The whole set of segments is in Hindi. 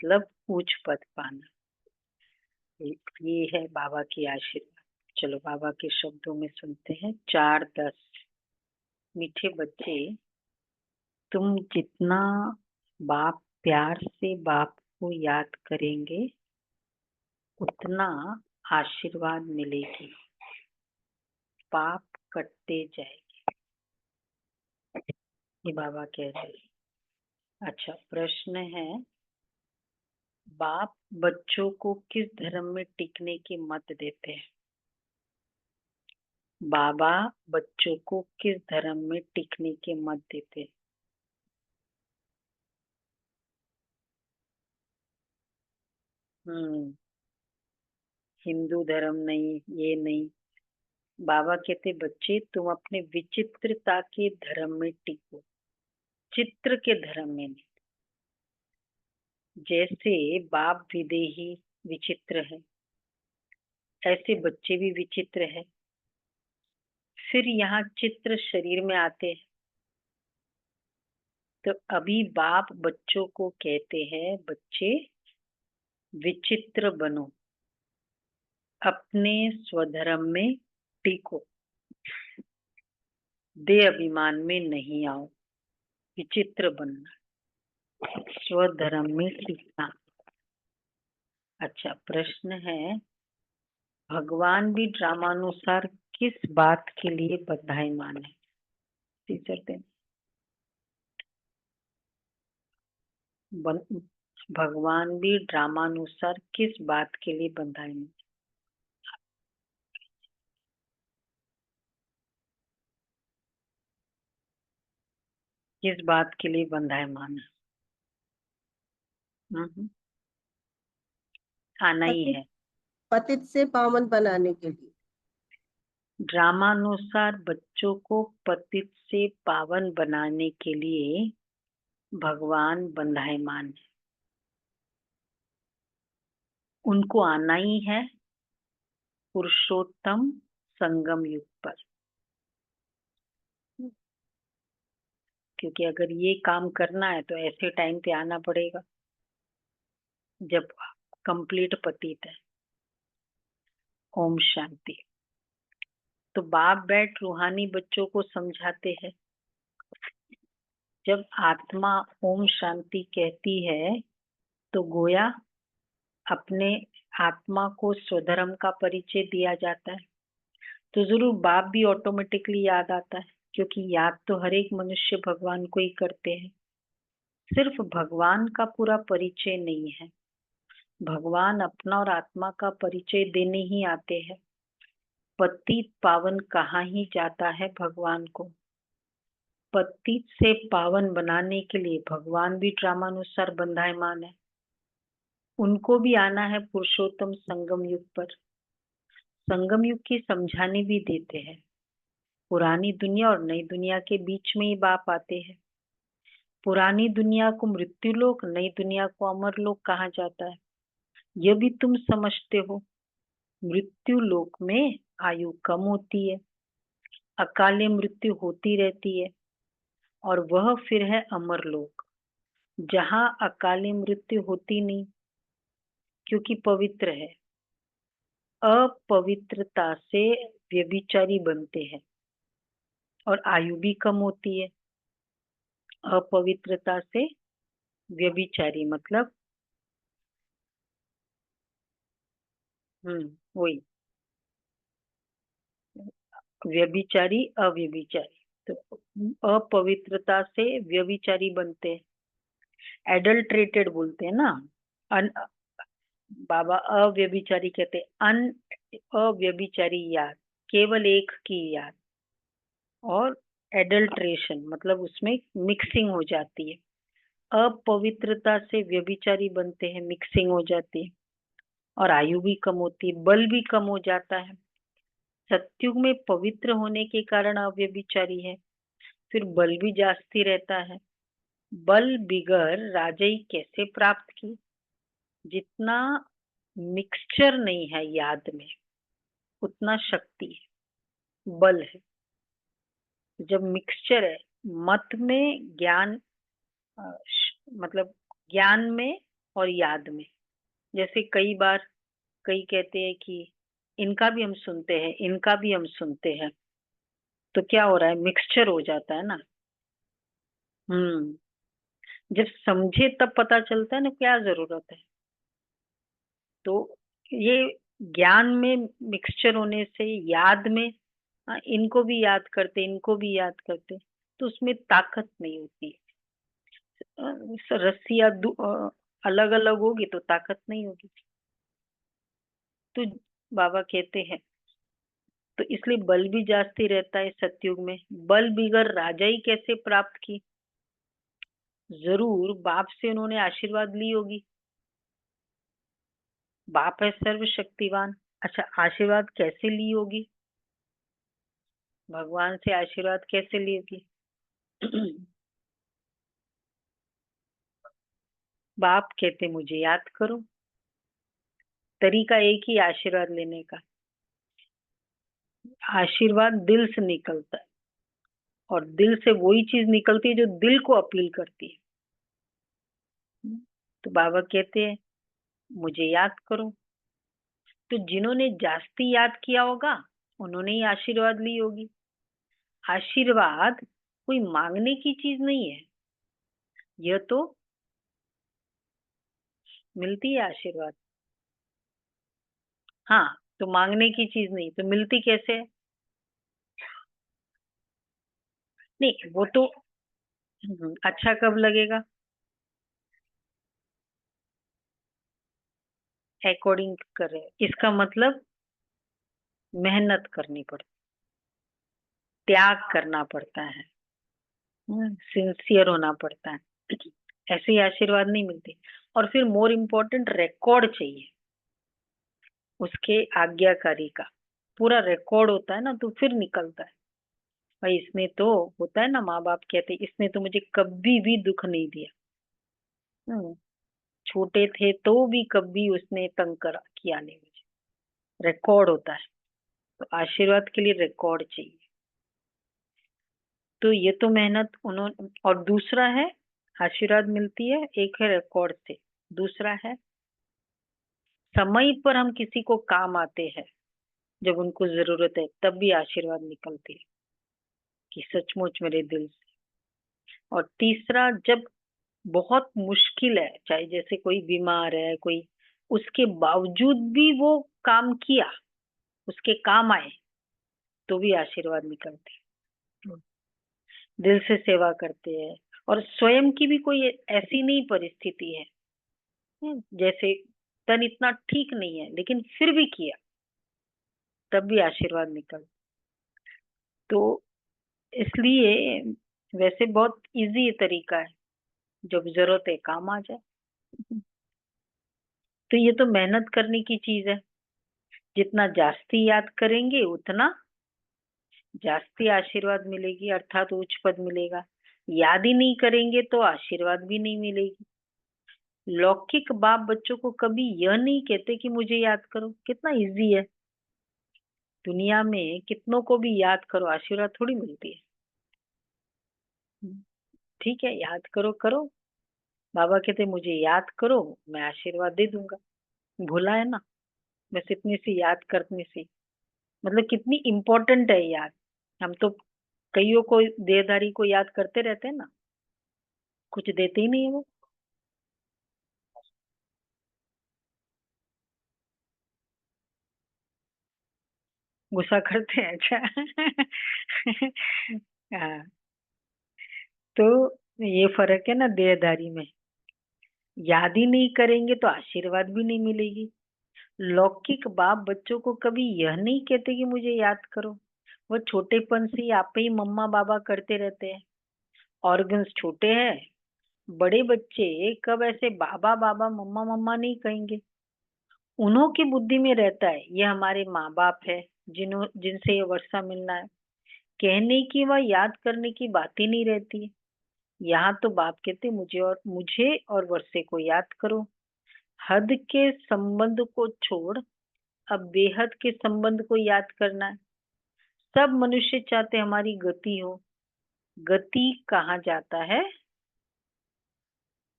मतलब ऊंच पद पाना। ये है बाबा की आशीर्वाद। चलो बाबा के शब्दों में सुनते हैं। 4:10। मीठे बच्चे, तुम जितना प्यार से बाप को याद करेंगे उतना आशीर्वाद मिलेगी, पाप कटते जाएंगे। ये बाबा कह रहे हैं। अच्छा, प्रश्न है, बाप बच्चों को किस धर्म में टिकने की मत देते हैं? बाबा बच्चों को किस धर्म में टिकने की मत देते हैं? हिंदू धर्म नहीं, ये नहीं। बाबा कहते बच्चे तुम अपने विचित्रता के धर्म में टिको, चित्र के धर्म में नहीं। जैसे बाप विदेही विचित्र है, ऐसे बच्चे भी विचित्र है। फिर यहाँ चित्र शरीर में आते हैं। तो अभी बाप बच्चों को कहते हैं बच्चे विचित्र बनो, अपने स्वधर्म में टिको, दे अभिमान में नहीं आओ, विचित्र बनना, स्वधर्म में टिकना। अच्छा, प्रश्न है, भगवान भी ड्रामानुसार किस बात के लिए बधाईमान है? टीचर दें। भगवान भी ड्रामानुसार किस बात के लिए बधाईमान? किस बात के लिए बंधायमान है? आना ही पतित है। पतित से पावन बनाने के लिए। ड्रामानुसार बच्चों को पतित से पावन बनाने के लिए भगवान बंधायमान है। उनको आना ही है पुरुषोत्तम संगम युग पर, क्योंकि अगर ये काम करना है तो ऐसे टाइम पे आना पड़ेगा जब कंप्लीट पतित है। ओम शांति। तो बाप बैठ रूहानी बच्चों को समझाते हैं। जब आत्मा ओम शांति कहती है तो गोया अपने आत्मा को स्वधर्म का परिचय दिया जाता है। तो जरूर बाप भी ऑटोमेटिकली याद आता है, क्योंकि याद तो हर एक मनुष्य भगवान को ही करते हैं। सिर्फ भगवान का पूरा परिचय नहीं है, भगवान अपना और आत्मा का परिचय देने ही आते हैं। पतित पावन कहाँ ही जाता है भगवान को। पतित से पावन बनाने के लिए भगवान भी ड्रामानुसार बंधायमान है। उनको भी आना है पुरुषोत्तम संगम युग पर। संगम युग की समझाने भी देते हैं। पुरानी दुनिया और नई दुनिया के बीच में ही बाप आते हैं। पुरानी दुनिया को मृत्युलोक, नई दुनिया को अमरलोक कहा जाता है। यह भी तुम समझते हो। मृत्यु लोक में आयु कम होती है, अकाले मृत्यु होती रहती है, और वह फिर है अमरलोक, जहाँ अकाले मृत्यु होती नहीं, क्योंकि पवित्र है। अपवित्रता से व्यभिचारी बनते हैं और आयु भी कम होती है। अपवित्रता से व्यभिचारी मतलब वही व्यभिचारी अव्यभिचारी। तो अपवित्रता से व्यभिचारी बनते हैं, एडल्ट्रेटेड बोलते हैं ना। अन बाबा अव्यभिचारी कहते अन अव्यभिचारी याद, केवल एक की याद। और एडल्ट्रेशन मतलब उसमें मिक्सिंग हो जाती है। अपवित्रता से व्यभिचारी बनते हैं, मिक्सिंग हो जाती है, और आयु भी कम होती है, बल भी कम हो जाता है। सत्युग में पवित्र होने के कारण अव्यभिचारी है, फिर बल भी जास्ती रहता है। बल बिगर राजई कैसे प्राप्त की? जितना मिक्सचर नहीं है याद में, उतना शक्ति है, बल है। जब मिक्सचर है, मत में ज्ञान मतलब ज्ञान में और याद में। जैसे कई बार कई कहते हैं कि इनका भी हम सुनते हैं, इनका भी हम सुनते हैं, तो क्या हो रहा है, मिक्सचर हो जाता है ना। हम्म। जब समझे तब पता चलता है ना क्या जरूरत है। तो ये ज्ञान में मिक्सचर होने से याद में, इनको भी याद करते, इनको भी याद करते, तो उसमें ताकत नहीं होती। रस्सियां अलग अलग होगी तो ताकत नहीं होगी। तो बाबा कहते हैं, तो इसलिए बल भी जास्ती रहता है सतयुग में। बल बिगर राजाई कैसे प्राप्त की? जरूर बाप से उन्होंने आशीर्वाद ली होगी। बाप है सर्वशक्तिवान। अच्छा, आशीर्वाद कैसे ली होगी? भगवान से आशीर्वाद कैसे ली होगी? बाप कहते मुझे याद करो। तरीका एक ही आशीर्वाद लेने का। आशीर्वाद दिल से निकलता है, और दिल से वही चीज निकलती है जो दिल को अपील करती है। तो बाबा कहते हैं मुझे याद करो। तो जिन्होंने जास्ती याद किया होगा उन्होंने ही आशीर्वाद ली होगी। आशीर्वाद कोई मांगने की चीज नहीं है, यह तो मिलती है आशीर्वाद। हाँ, तो मांगने की चीज नहीं तो मिलती कैसे है? नहीं वो तो अच्छा कब लगेगा? अकॉर्डिंग करे, इसका मतलब मेहनत करनी पड़ती, त्याग करना पड़ता है, सिंसियर होना पड़ता है। ऐसे ही आशीर्वाद नहीं मिलते। और फिर मोर इम्पोर्टेंट रिकॉर्ड चाहिए उसके आज्ञाकारी का। पूरा रिकॉर्ड होता है ना तो फिर निकलता है। भाई इसने तो, होता है ना, माँ बाप कहते इसने तो मुझे कभी भी दुख नहीं दिया। हम्म, छोटे थे तो भी कभी उसने तंग करा किया नहीं मुझे। रिकॉर्ड होता है। तो आशीर्वाद के लिए रिकॉर्ड चाहिए। तो ये तो मेहनत उन्होंने, और दूसरा है आशीर्वाद मिलती है, एक है रिकॉर्ड से, दूसरा है समय पर हम किसी को काम आते हैं, जब उनको जरूरत है तब भी आशीर्वाद निकलती है कि सचमुच मेरे दिल से। और तीसरा, जब बहुत मुश्किल है, चाहे जैसे कोई बीमार है कोई, उसके बावजूद भी वो काम किया, उसके काम आए, तो भी आशीर्वाद निकलते हैं। दिल से सेवा करते हैं। और स्वयं की भी कोई ऐसी नहीं परिस्थिति है, जैसे तन इतना ठीक नहीं है लेकिन फिर भी किया, तब भी आशीर्वाद निकल। तो इसलिए वैसे बहुत इजी तरीका है, जब जरूरत है काम आ जाए। तो ये तो मेहनत करने की चीज है। जितना जास्ती याद करेंगे उतना जास्ती आशीर्वाद मिलेगी, अर्थात उच्च पद मिलेगा। याद ही नहीं करेंगे तो आशीर्वाद भी नहीं मिलेगी। लौकिक बाप बच्चों को कभी यह नहीं कहते कि मुझे याद करो। कितना इजी है। दुनिया में कितनों को भी याद करो, आशीर्वाद थोड़ी मिलती है। ठीक है, याद करो करो। बाबा कहते मुझे याद करो, मैं आशीर्वाद दे दूंगा। भूला है ना, बस इतनी सी याद करने से, मतलब कितनी इम्पोर्टेंट है याद। हम तो कईयों को, देहधारी को याद करते रहते हैं ना, कुछ देते ही नहीं है वो। गुस्सा करते हैं, अच्छा। हाँ, तो ये फर्क है ना देहधारी में। याद ही नहीं करेंगे तो आशीर्वाद भी नहीं मिलेगी। लौकिक बाप बच्चों को कभी यह नहीं कहते कि मुझे याद करो। वो छोटेपन से ही आप ही मम्मा बाबा करते रहते हैं। ऑर्गन्स छोटे हैं। बड़े बच्चे कब ऐसे बाबा बाबा मम्मा मम्मा नहीं कहेंगे। उन्हों की बुद्धि में रहता है ये हमारे माँ बाप है, जिनसे ये वर्षा मिलना है। कहने की व याद करने की बात ही नहीं रहती। यहाँ तो बाप कहते मुझे और वर्षे को याद करो। हद के संबंध को छोड़ अब बेहद के संबंध को याद करना है। सब मनुष्य चाहते हमारी गति हो। गति कहाँ जाता है?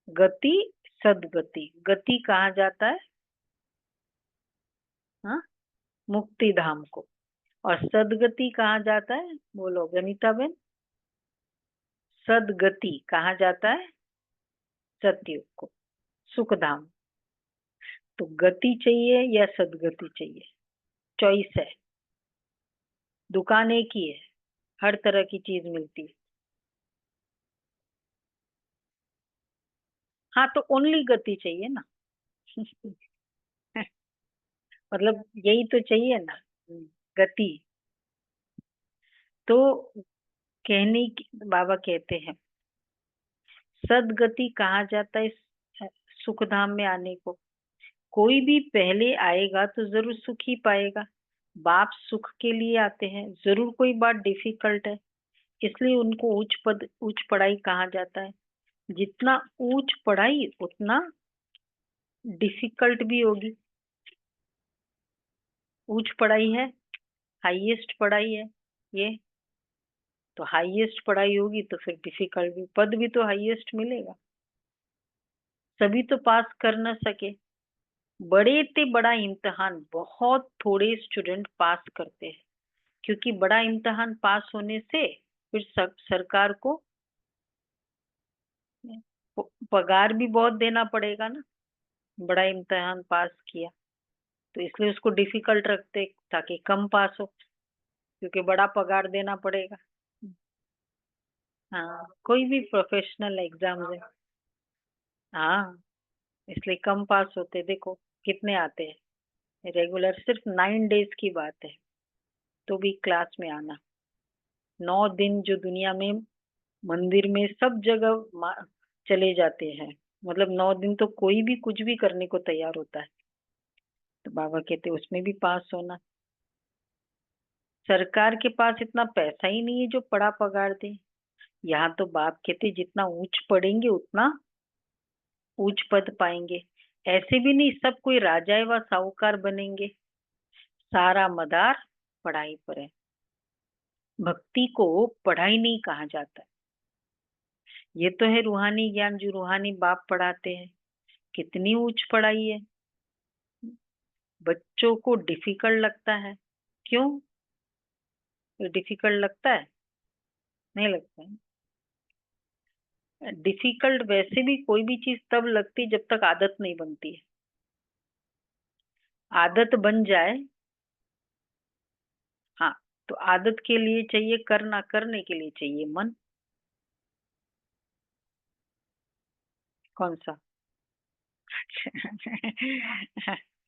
गति, सदगति। गति कहाँ जाता है? हाँ, मुक्ति धाम को। और सदगति कहाँ जाता है? बोलो गनीता बेन। सदगति कहाँ जाता है? सतयुग को, सुख धाम। तो गति चाहिए या सदगति चाहिए? चॉइस है। दुकान एक ही है, हर तरह की चीज मिलती है। हाँ, तो ओनली गति चाहिए ना। मतलब यही तो चाहिए ना, गति। तो बाबा कहते हैं सदगति कहाँ जाता है इस सुख धाम में आने को? कोई भी पहले आएगा तो जरूर सुख ही पाएगा। बाप सुख के लिए आते हैं, जरूर कोई बात डिफिकल्ट है, इसलिए उनको उच्च पद उच्च पढ़ाई कहा जाता है। जितना ऊंच पढ़ाई उतना डिफिकल्ट भी होगी। उच्च पढ़ाई है, हाईएस्ट पढ़ाई है ये, तो हाईएस्ट पढ़ाई होगी तो फिर डिफिकल्ट भी, पद भी तो हाईएस्ट मिलेगा। सभी तो पास कर न सके। बड़े ते बड़ा इम्तिहान बहुत थोड़े स्टूडेंट पास करते हैं, क्योंकि बड़ा इम्तिहान पास होने से फिर सरकार को पगार भी बहुत देना पड़ेगा ना। बड़ा इम्तिहान पास किया तो इसलिए उसको डिफिकल्ट रखते ताकि कम पास हो, क्योंकि बड़ा पगार देना पड़ेगा। हाँ, कोई भी प्रोफेशनल एग्जाम है। हाँ, इसलिए कम पास होते। देखो कितने आते हैं रेगुलर, सिर्फ 9 डेज की बात है तो भी क्लास में आना। 9 दिन जो दुनिया में मंदिर में सब जगह चले जाते हैं, मतलब 9 दिन तो कोई भी कुछ भी करने को तैयार होता है। तो बाबा कहते उसमें भी पास होना। सरकार के पास इतना पैसा ही नहीं है जो बड़ा पगार दे। यहाँ तो बाप कहते जितना ऊंच पढ़ेंगे उतना उच्च पद पाएंगे। ऐसे भी नहीं सब कोई राजा व साहूकार बनेंगे, सारा मदार पढ़ाई पर है। भक्ति को पढ़ाई नहीं कहा जाता। ये तो है रूहानी ज्ञान जो रूहानी बाप पढ़ाते हैं। कितनी उच्च पढ़ाई है, बच्चों को डिफिकल्ट लगता है। क्यों डिफिकल्ट लगता है? नहीं लगता है। डिफिकल्ट वैसे भी कोई भी चीज तब लगती जब तक आदत नहीं बनती है। आदत बन जाए, हाँ, तो आदत के लिए चाहिए करना, करने के लिए चाहिए मन। कौन सा?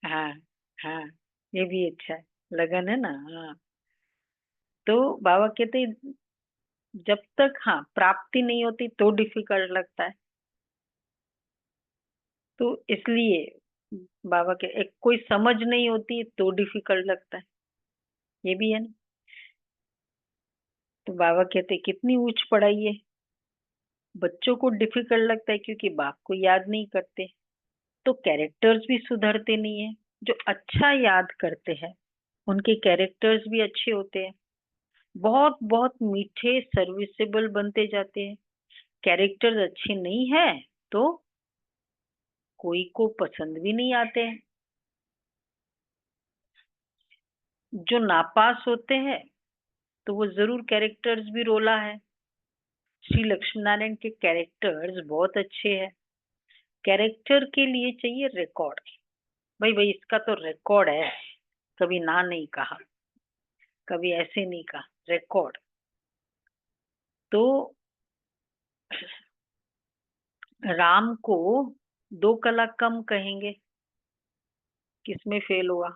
हाँ, हाँ, ये भी अच्छा है, लगन है ना। हाँ, तो बाबा कहते हैं, जब तक हाँ प्राप्ति नहीं होती तो डिफिकल्ट लगता है। तो इसलिए बाबा के एक कोई समझ नहीं होती तो डिफिकल्ट लगता है, ये भी है ना। तो बाबा कहते कितनी उच्च पढ़ाई है। बच्चों को डिफिकल्ट लगता है क्योंकि बाप को याद नहीं करते, तो कैरेक्टर्स भी सुधरते नहीं है। जो अच्छा याद करते हैं उनके कैरेक्टर्स भी अच्छे होते हैं, बहुत बहुत मीठे सर्विसेबल बनते जाते हैं। कैरेक्टर्स अच्छे नहीं है तो कोई को पसंद भी नहीं आते हैं। जो नापास होते हैं तो वो जरूर कैरेक्टर्स भी रोला है। श्री लक्ष्मी नारायण के कैरेक्टर्स बहुत अच्छे हैं। कैरेक्टर के लिए चाहिए रिकॉर्ड। भाई भाई इसका तो रिकॉर्ड है, कभी ना नहीं कहा, कभी ऐसे नहीं कहा, रिकॉर्ड। तो राम को 2 कला कम कहेंगे, किसमें फेल हुआ?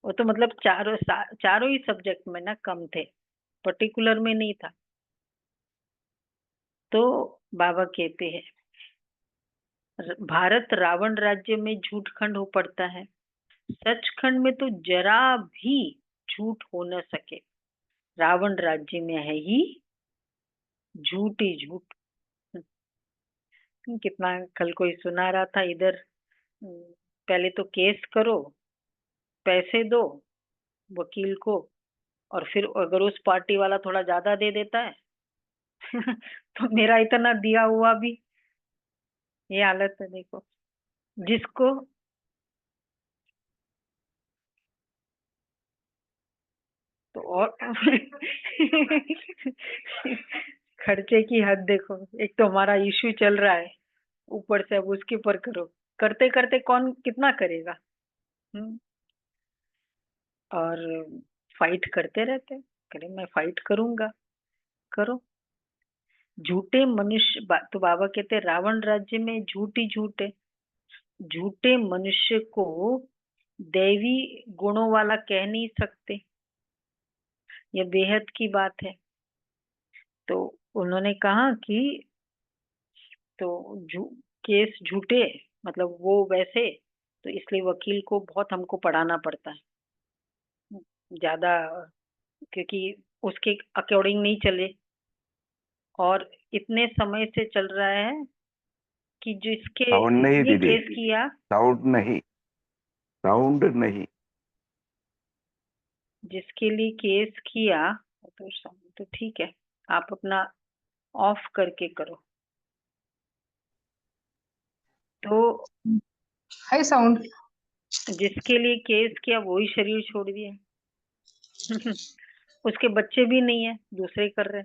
वो तो मतलब चारों ही सब्जेक्ट में ना कम थे, पर्टिकुलर में नहीं था। तो बाबा कहते हैं भारत रावण राज्य में झूठ खंड हो पड़ता है, सचखंड में तो जरा भी झूठ हो न सके। रावण राज्य में है ही झूठ ही झूठ। कितना कल कोई सुना रहा था इधर, पहले तो केस करो, पैसे दो वकील को, और फिर अगर उस पार्टी वाला थोड़ा ज्यादा दे देता है तो मेरा इतना दिया हुआ भी, ये हालत है देखो। जिसको तो और खर्चे की हद देखो। एक तो हमारा इश्यू चल रहा है, ऊपर से अब उसके ऊपर करो। करते करते कौन कितना करेगा। हम्म, और फाइट करते रहते। करे मैं फाइट करूंगा, करो। झूठे मनुष्य तो बाबा कहते रावण राज्य में झूठ ही झूठ है। झूठे मनुष्य को दैवी गुणों वाला कह नहीं सकते, ये बेहद की बात है। तो उन्होंने कहा कि तो केस झूठे, मतलब वो वैसे, तो इसलिए वकील को बहुत हमको पढ़ाना पड़ता है ज्यादा, क्योंकि उसके अकॉर्डिंग नहीं चले। और इतने समय से चल रहा है कि जिसके साउंड नहीं लिए दीदी, केस किया, साउंड नहीं, साउंड नहीं। जिसके लिए केस किया, तो ठीक है, आप अपना ऑफ करके करो। तो हाय साउंड। जिसके लिए केस किया वही शरीर छोड़ दिया। उसके बच्चे भी नहीं है, दूसरे कर रहे,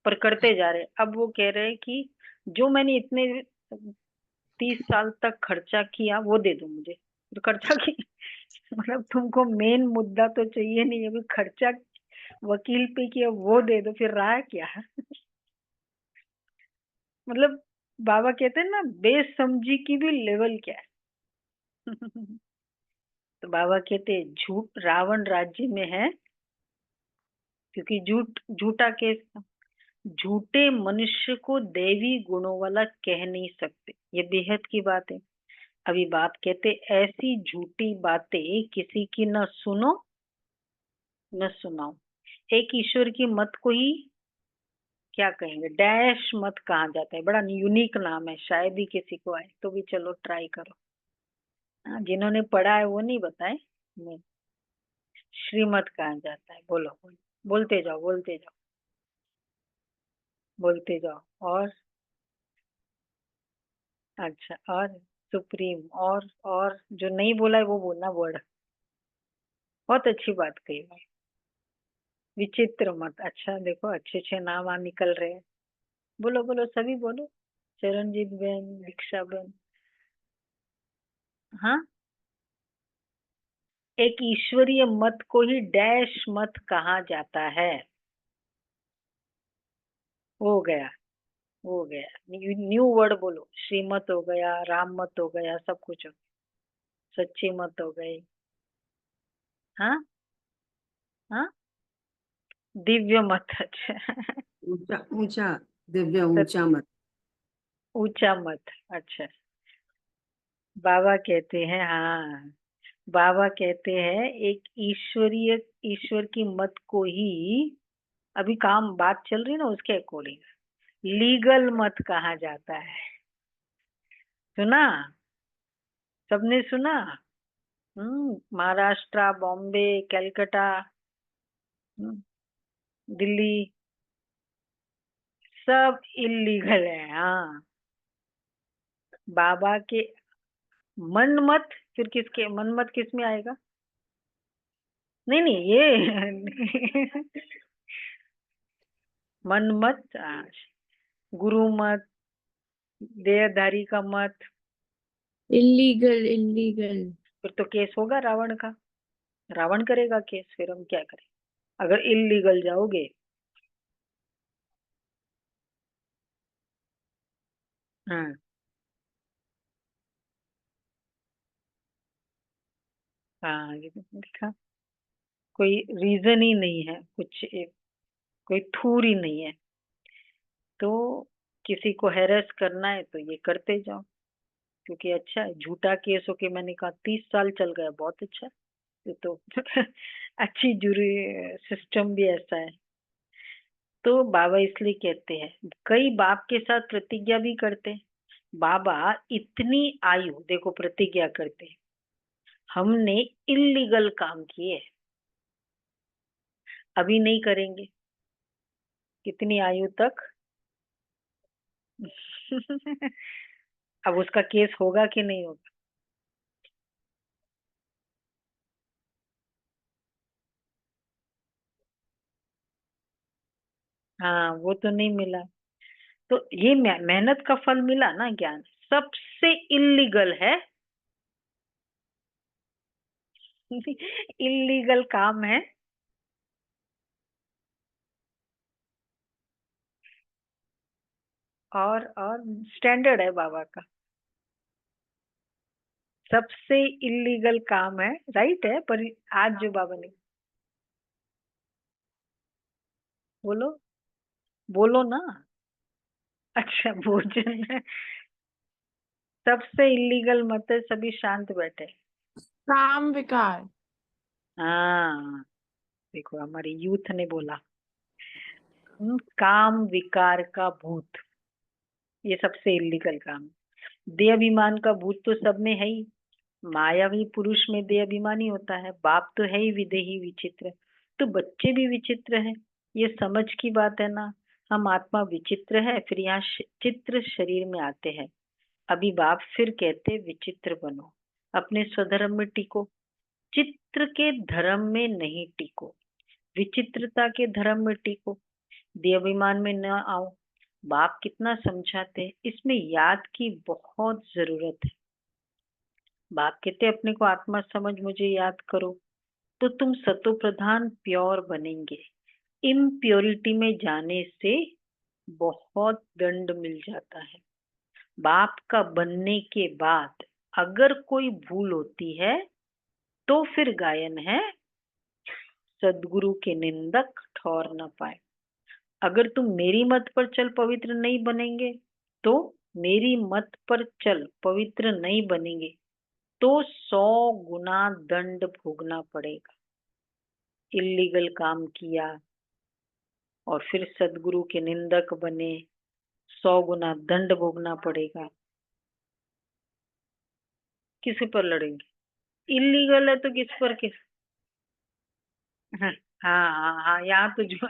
पर करते जा रहे। अब वो कह रहे हैं कि जो मैंने इतने 30 साल तक खर्चा किया वो दे दो मुझे। तो खर्चा की मतलब तुमको मेन मुद्दा तो चाहिए नहीं, अभी खर्चा वकील पे किया वो दे दो, फिर रहा क्या। मतलब बाबा कहते हैं ना, बेसमझी की भी लेवल क्या है। तो बाबा कहते हैं झूठ रावण राज्य में है, क्योंकि झूठा केस था। झूठे मनुष्य को दैवी गुणों वाला कह नहीं सकते, ये बेहद की बात है। अभी बाप कहते ऐसी झूठी बातें किसी की न सुनो न सुनाओ। एक ईश्वर की मत को ही क्या कहेंगे, डैश मत कहा जाता है। बड़ा यूनिक नाम है, शायद ही किसी को आए, तो भी चलो ट्राई करो। हाँ, जिन्होंने पढ़ा है वो नहीं बताए, नहीं। श्रीमत कहा जाता है। बोलो बोलो, बोलते जाओ बोलते जाओ बोलते जाओ। और अच्छा, और सुप्रीम, और जो नहीं बोला है वो बोलना वर्ड। बहुत अच्छी बात कही भाई। विचित्र मत, अच्छा देखो अच्छे अच्छे नाम आ निकल रहे हैं। बोलो बोलो सभी बोलो। चरणजीत बहन, दीक्षा बहन। हाँ, एक ईश्वरीय मत को ही डैश मत कहा जाता है। हो गया, हो गया। न्यू वर्ड बोलो। श्रीमत हो गया, राम मत हो गया, सब कुछ हो गया। सच्ची मत हो गई। हाँ हाँ, दिव्य मत। अच्छा। ऊंचा ऊंचा, दिव्य तो ऊंचा मत। ऊंचा मत, अच्छा। बाबा कहते हैं, हाँ, बाबा कहते हैं एक ईश्वरीय, ईश्वर की मत को ही, अभी काम बात चल रही है ना उसके अकॉर्डिंग, लीगल मत कहा जाता है। सुना, सबने सुना। महाराष्ट्र, बॉम्बे, कलकत्ता, हम्म, दिल्ली, सब इलीगल है। हाँ, बाबा के मन मत, फिर किसके मन मत किस में आएगा। नहीं नहीं, ये मन मत, गुरु मत, देहधारी का मत, इलीगल इलीगल। फिर तो केस होगा रावण का। रावण करेगा केस, फिर हम क्या करें अगर इलीगल जाओगे। हाँ, हाँ, ये तो देखा, कोई रीजन ही नहीं है, कुछ कोई थूर ही नहीं है। तो किसी को हैरेस करना है तो ये करते जाओ, क्योंकि अच्छा है। झूठा केस होके मैंने कहा 30 साल चल गया, बहुत अच्छा है ये तो। अच्छी जूरी सिस्टम भी ऐसा है। तो बाबा इसलिए कहते हैं, कई बाप के साथ प्रतिज्ञा भी करते हैं। बाबा इतनी आयु देखो प्रतिज्ञा करते हैं, हमने इलीगल काम किए, अभी नहीं करेंगे। कितनी आयु तक, अब उसका केस होगा कि नहीं होगा? हाँ, वो तो नहीं मिला। तो ये मेहनत का फल मिला ना, ज्ञान सबसे इलीगल है। इलीगल काम है। और स्टैंडर्ड है बाबा का। सबसे इलीगल काम है, राइट है, पर आज जो बाबा ने, बोलो बोलो ना। अच्छा, भोजन है सबसे इलीगल, मत है, सभी शांत बैठे। काम विकार। हाँ, देखो हमारे यूथ ने बोला, काम विकार का भूत, ये सबसे इलीगल काम है। देह अभिमान का भूत तो सब में है ही। मायावी पुरुष में देह अभिमानी होता है, बाप तो है ही विदेही विचित्र, तो बच्चे भी विचित्र है। ये समझ की बात है ना। हम आत्मा विचित्र है, फिर यहाँ चित्र शरीर में आते हैं। अभी बाप फिर कहते विचित्र बनो, अपने स्वधर्म में टिको, चित्र के धर्म में नहीं टिको, विचित्रता के धर्म में टिको, देहाभिमान में न आओ। बाप कितना समझाते हैं, इसमें याद की बहुत जरूरत है। बाप कहते अपने को आत्मा समझ, मुझे याद करो, तो तुम सतो प्रधान प्योर बनेंगे। इम्प्योरिटी में जाने से बहुत दंड मिल जाता है। बाप का बनने के बाद अगर कोई भूल होती है तो फिर गायन है, सदगुरु के निंदक ठौर न पाए। अगर तुम मेरी मत पर चल पवित्र नहीं बनेंगे, तो मेरी मत पर चल पवित्र नहीं बनेंगे तो 100 गुना दंड भोगना पड़ेगा। इलीगल काम किया और फिर सदगुरु के निंदक बने, 100 गुना दंड भोगना पड़ेगा। किस पर लड़ेंगे? इलीगल है तो किस पर किस? हाँ हाँ हाँ हाँ, यहाँ तो जो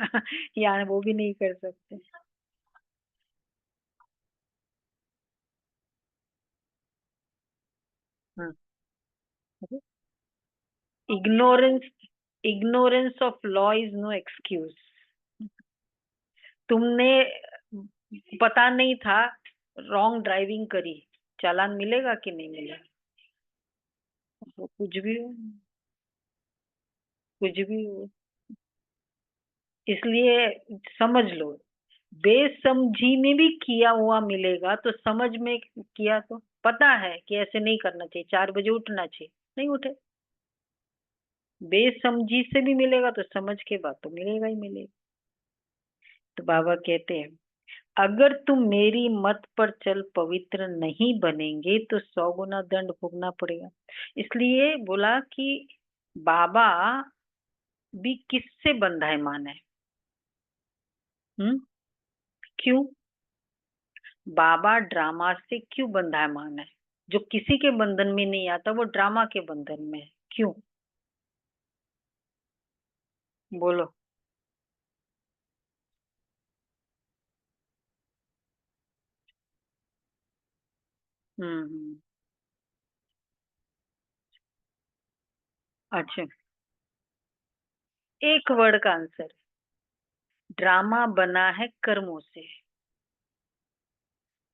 यहाँ वो भी नहीं कर सकते। हाँ, ignorance, ignorance of law is no excuse. तुमने पता नहीं था, रॉन्ग ड्राइविंग करी, चालान मिलेगा कि नहीं मिलेगा? वो कुछ भी हो, कुछ भी हो। इसलिए समझ लो, बेसमझी में भी किया हुआ मिलेगा तो समझ में किया, तो पता है कि ऐसे नहीं करना चाहिए, 4 बजे उठना चाहिए, नहीं उठे। बेसमझी से भी मिलेगा तो समझ के बाद तो मिलेगा ही मिलेगा। तो बाबा कहते हैं अगर तुम मेरी मत पर चल पवित्र नहीं बनेंगे तो 100 गुना दंड भोगना पड़ेगा। इसलिए बोला कि बाबा भी किससे बंधायमान है? हम्म, क्यों? बाबा ड्रामा से क्यों बंधायमान है? जो किसी के बंधन में नहीं आता वो ड्रामा के बंधन में है, क्यों? बोलो। हम्म। अच्छा, एक वर्ड का आंसर, ड्रामा बना है कर्मों से।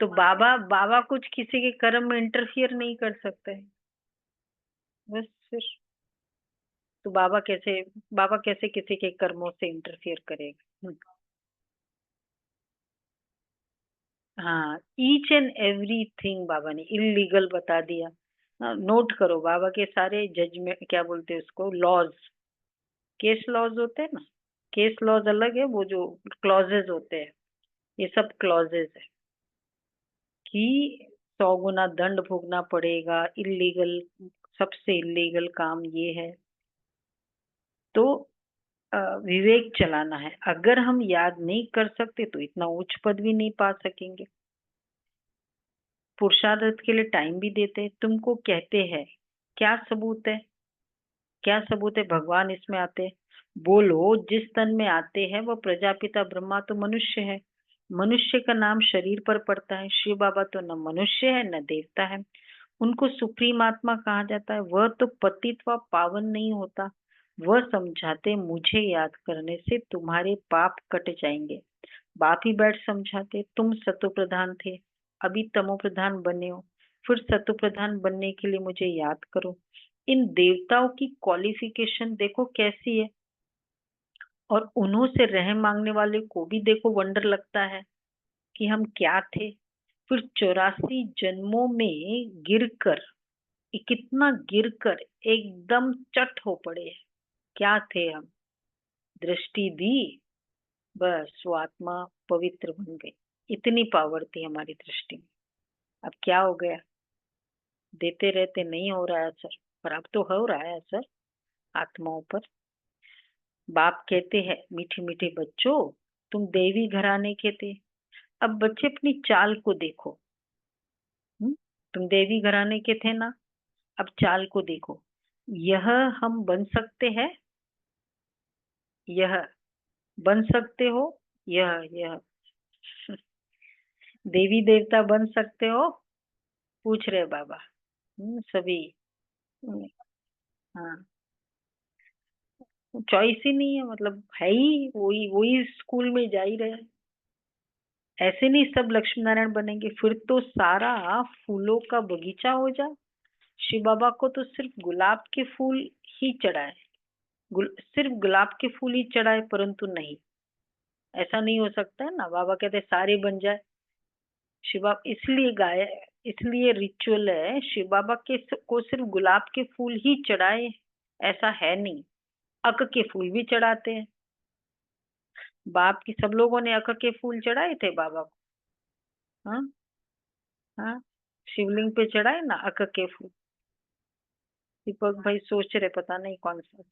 तो बाबा बाबा कुछ किसी के कर्म में इंटरफियर नहीं कर सकते, बस फिर। तो बाबा कैसे किसी के कर्मों से इंटरफियर करेगा? हाँ, ईच एंड एवरीथिंग बाबा ने इलीगल बता दिया। नोट करो, बाबा के सारे जजमेंट, क्या बोलते हैं उसको, लॉज, केस लॉज होते हैं ना, केस लॉज अलग है, वो जो क्लॉजेज होते हैं, ये सब क्लॉजेज है कि 100 गुना दंड भोगना पड़ेगा, इलीगल, सबसे इलीगल काम ये है। तो विवेक चलाना है। अगर हम याद नहीं कर सकते तो इतना उच्च पद भी नहीं पा सकेंगे। पुरुषार्थ के लिए टाइम भी देते हैं, तुमको कहते हैं क्या सबूत है, क्या सबूत है भगवान इसमें आते हैं? बोलो, जिस तन में आते हैं वो प्रजापिता ब्रह्मा तो मनुष्य है, मनुष्य का नाम शरीर पर पड़ता है। शिव बाबा तो न मनुष्य है न देवता है, उनको सुप्रीम आत्मा कहा जाता है। वह तो पतित व पावन नहीं होता। वह समझाते, मुझे याद करने से तुम्हारे पाप कट जाएंगे। बाप ही बैठ समझाते, तुम सतो प्रधान थे, अभी तमो प्रधान बने हो, फिर सतो प्रधान बनने के लिए मुझे याद करो। इन देवताओं की क्वालिफिकेशन देखो कैसी है, और उन्हों से रहम मांगने वाले को भी देखो वंडर लगता है कि हम क्या थे। फिर 84 जन्मों में गिरकर, कितना गिरकर एकदम चट हो पड़े हैं। क्या थे हम? दृष्टि दी, बस वो आत्मा पवित्र बन गई। इतनी पावर थी हमारी दृष्टि में। अब क्या हो गया? देते रहते नहीं हो रहा है असर, पर अब तो हो रहा है असर आत्माओं पर। बाप कहते हैं, मीठे मीठे बच्चों, तुम देवी घराने के थे। अब बच्चे अपनी चाल को देखो। तुम देवी घराने के थे ना, अब चाल को देखो। यह हम बन सकते हैं, यह बन सकते हो, यह देवी देवता बन सकते हो? पूछ रहे बाबा। सभी। हम्म, हाँ, चॉइस ही नहीं है, मतलब है ही वही वही स्कूल में जा ही रहे हैं। ऐसे नहीं सब लक्ष्मी नारायण बनेंगे, फिर तो सारा फूलों का बगीचा हो जाए। शिव बाबा को तो सिर्फ गुलाब के फूल ही चढ़ाए, सिर्फ गुलाब के फूल ही चढ़ाए, परंतु नहीं, ऐसा नहीं हो सकता है ना। बाबा कहते सारे बन जाए। शिव बाबा इसलिए गाय, इसलिए रिचुअल है, शिव बाबा के को सिर्फ गुलाब के फूल ही चढ़ाए, ऐसा है नहीं। अक के फूल भी चढ़ाते हैं। बाप की सब लोगों ने अक के फूल चढ़ाए थे बाबा को। हाँ हाँ, शिवलिंग पे चढ़ाए ना अक के फूल। दीपक भाई सोच रहे पता नहीं कौन सा।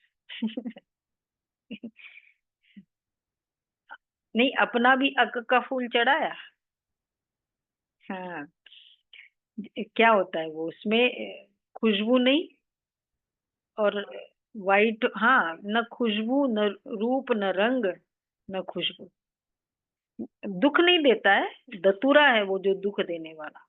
नहीं, अपना भी अक का फूल चढ़ाया। हाँ, क्या होता है वो उसमें? खुशबू नहीं, और वाइट, हाँ, न खुशबू न रूप न रंग न खुशबू। दुख नहीं देता है, दतूरा है वो जो दुख देने वाला।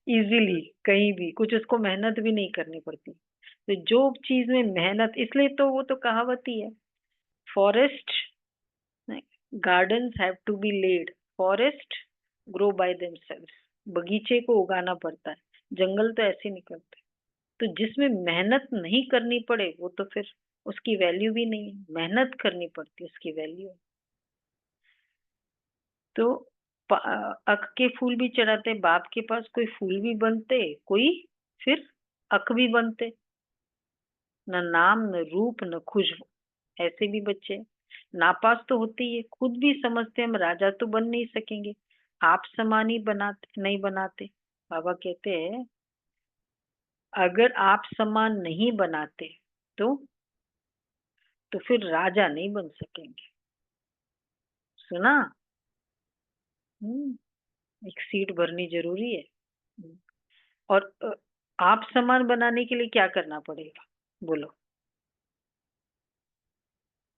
इजीली कहीं भी कुछ उसको मेहनत भी नहीं करनी पड़ती। तो जो चीज में मेहनत, इसलिए तो वो तो कहावत ही है, forest gardens have to be laid, forest grow by themselves। बगीचे को उगाना पड़ता है, जंगल तो ऐसे निकलते हैं। तो जिसमें मेहनत नहीं करनी पड़े वो तो फिर उसकी वैल्यू भी नहीं है, मेहनत करनी पड़ती है उसकी वैल्यू है। तो अक के फूल भी चढ़ाते, बाप के पास कोई फूल भी बनते, कोई फिर अक भी बनते। न नाम न रूप न खुशबू, ऐसे भी बच्चे नापास तो होते ही है। खुद भी समझते हम राजा तो बन नहीं सकेंगे, आप समान ही बनाते नहीं बनाते। बाबा कहते हैं, अगर आप समान नहीं बनाते तो फिर राजा नहीं बन सकेंगे। सुना? एक सीट भरनी जरूरी है। और आप समान बनाने के लिए क्या करना पड़ेगा? बोलो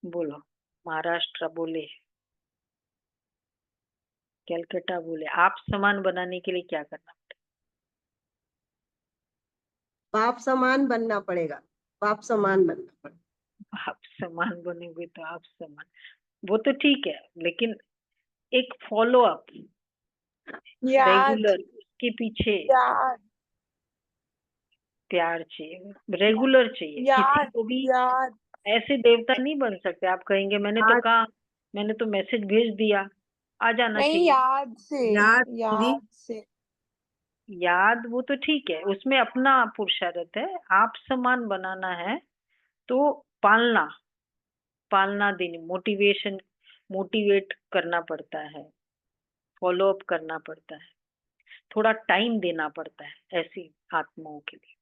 बोलो। महाराष्ट्र बोले, कलकत्ता बोले, आप समान बनाने के लिए क्या करना? बाप समान बनना पड़ेगा, बाप समान बनना पड़ेगा। आप समान बनेंगे तो आप समान, वो तो ठीक है, लेकिन एक फॉलो अप याद रेगुलर, उसके पीछे याद प्यार चाहिए, रेगुलर चाहिए। किसी याद को भी याद ऐसे देवता नहीं बन सकते। आप कहेंगे मैंने तो याद कहा, मैंने तो मैसेज भेज दिया, आ जाना नहीं, चाहिए। याद से याद दीदी, याद से याद वो तो ठीक है, उसमें अपना पुरुषार्थ है। आप समान बनाना है तो पालना, पालना देनी, मोटिवेशन, मोटिवेट करना पड़ता है, फॉलो अप करना पड़ता है, थोड़ा टाइम देना पड़ता है ऐसी आत्माओं के लिए।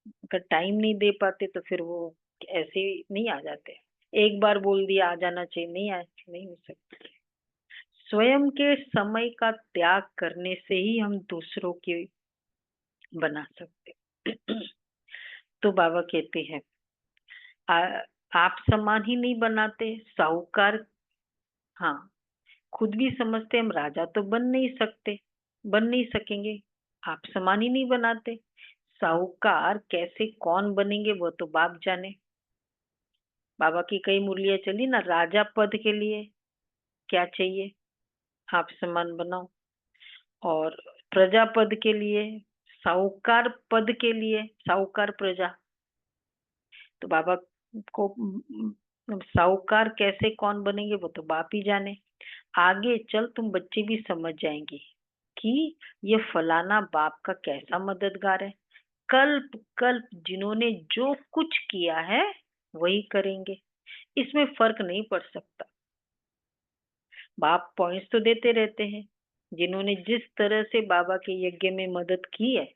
अगर टाइम नहीं दे पाते तो फिर वो ऐसे नहीं आ जाते। एक बार बोल दिया आ जाना चाहिए, नहीं आ, नहीं हो सकता। स्वयं के समय का त्याग करने से ही हम दूसरों के बना सकते। तो बाबा कहते हैं, आप समान ही नहीं बनाते साहूकार। हाँ, खुद भी समझते हम राजा तो बन नहीं सकते, बन नहीं सकेंगे, आप समान ही नहीं बनाते। साहूकार कैसे कौन बनेंगे वो तो बाप जाने। बाबा की कई मुरलियां चली ना, राजा पद के लिए क्या चाहिए, आप समान बनाओ। और प्रजा पद के लिए, साहूकार पद के लिए, साहूकार प्रजा। तो बाबा को साहूकार कैसे कौन बनेंगे वो तो बाप ही जाने। आगे चल तुम बच्चे भी समझ जाएंगे कि ये फलाना बाप का कैसा मददगार है। कल्प कल्प जिन्होंने जो कुछ किया है वही करेंगे, इसमें फर्क नहीं पड़ सकता। बाप पॉइंट्स तो देते रहते हैं, जिन्होंने जिस तरह से बाबा के यज्ञ में मदद की है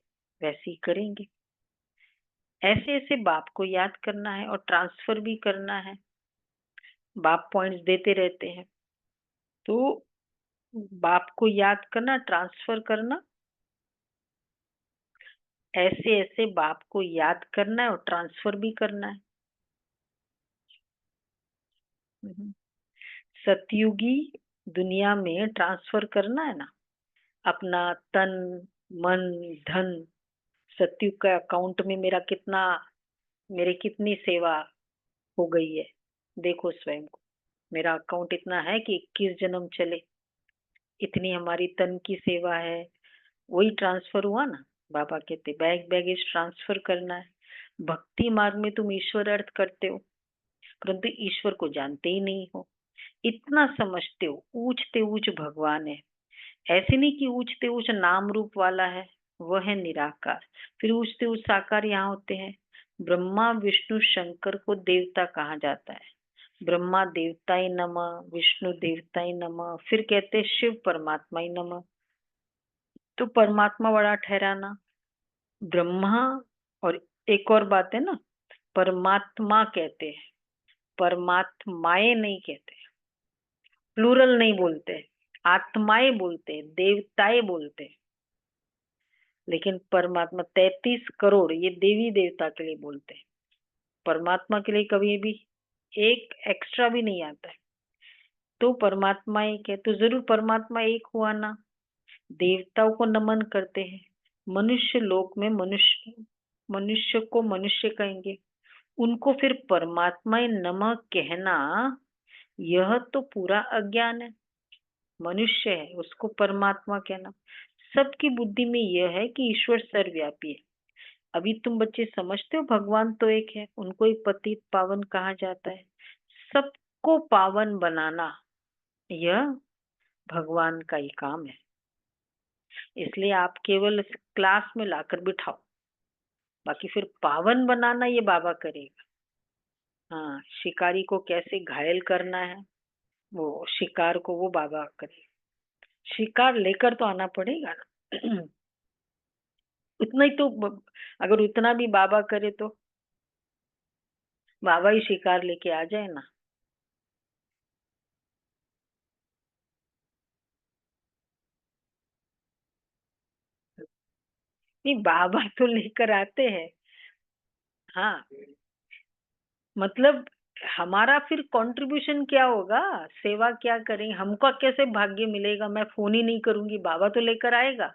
वैसे ही करेंगे। ऐसे ऐसे बाप को याद करना है और ट्रांसफर भी करना है। बाप पॉइंट्स देते रहते हैं, तो बाप को याद करना, ट्रांसफर करना, ऐसे ऐसे बाप को याद करना है और ट्रांसफर भी करना है। सतयुगी दुनिया में ट्रांसफर करना है ना अपना तन मन धन। सतयुग का अकाउंट में मेरे कितनी सेवा हो गई है, देखो स्वयं को। मेरा अकाउंट इतना है कि 21 जन्म चले, इतनी हमारी तन की सेवा है, वही ट्रांसफर हुआ ना। बाबा कहते बैगेज ट्रांसफर करना है। भक्ति मार्ग में तुम ईश्वर अर्थ करते हो, परंतु ईश्वर को जानते ही नहीं हो। इतना समझते हो ऊंचते ऊंच भगवान है, ऐसे नहीं कि ऊंचते ऊंच नाम रूप वाला है, वह है निराकार। फिर ऊंचते ऊंच साकार यहाँ होते हैं। ब्रह्मा विष्णु शंकर को देवता कहा जाता है। ब्रह्मा देवताय नमः, विष्णु देवताय नमः, फिर कहते हैं शिव परमात्मा ही नमः। तो परमात्मा बड़ा ठहराना ब्रह्मा। और एक और बात है ना, परमात्मा कहते हैं, परमात्माएं नहीं कहते, प्लूरल नहीं बोलते, आत्माएं बोलते, देवताएं बोलते। लेकिन परमात्मा 33 करोड़ ये देवी देवता के लिए बोलते हैं, परमात्मा के लिए कभी भी एक एक्स्ट्रा भी नहीं आता है। तो परमात्मा एक है, तो जरूर परमात्मा एक हुआ ना। देवताओं को नमन करते हैं, मनुष्य लोक में मनुष्य को मनुष्य कहेंगे, उनको फिर परमात्मा नमः कहना, यह तो पूरा अज्ञान है। मनुष्य है उसको परमात्मा कहना। सबकी बुद्धि में यह है कि ईश्वर सर्वव्यापी है। अभी तुम बच्चे समझते हो भगवान तो एक है, उनको ही पतित पावन कहा जाता है। सबको पावन बनाना यह भगवान का ही काम है। इसलिए आप केवल क्लास में लाकर बिठाओ, बाकी फिर पावन बनाना ये बाबा करेगा। हाँ, शिकारी को कैसे घायल करना है वो शिकार को वो बाबा करेगा। शिकार लेकर तो आना पड़ेगा ना। उतना ही तो अगर उतना भी बाबा करे तो बाबा ही शिकार लेके आ जाए ना। नहीं, बाबा तो लेकर आते हैं। हाँ, मतलब हमारा फिर कंट्रीब्यूशन क्या होगा, सेवा क्या करें, हमको कैसे भाग्य मिलेगा। मैं फोन ही नहीं करूंगी, बाबा तो लेकर आएगा।